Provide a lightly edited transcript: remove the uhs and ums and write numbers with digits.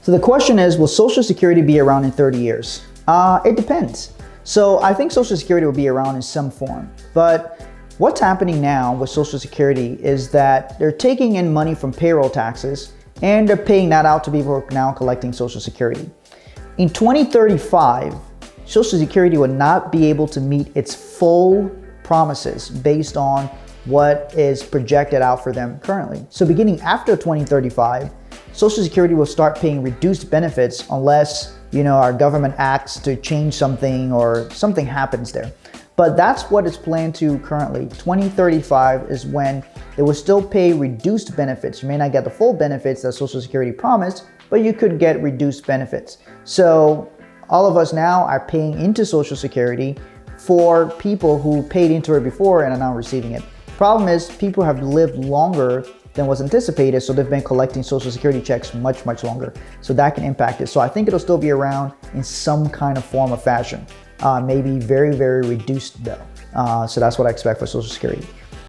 So the question is, will Social Security be around in 30 years? It depends. So I think Social Security will be around in some form, but what's happening now with Social Security is that they're taking in money from payroll taxes and they're paying that out to people who are now collecting Social Security. In 2035, Social Security will not be able to meet its full promises based on what is projected out for them currently. So beginning after 2035, Social Security will start paying reduced benefits unless, our government acts to change something or something happens there. But that's what it's planned to currently. 2035 is when they will still pay reduced benefits. You may not get the full benefits that Social Security promised, but you could get reduced benefits. So all of us now are paying into Social Security for people who paid into it before and are now receiving it. Problem is, people have lived longer than was anticipated, so they've been collecting Social Security checks much, much longer. So that can impact it. So I think it'll still be around in some kind of form or fashion. Maybe very, very reduced though. So that's what I expect for Social Security.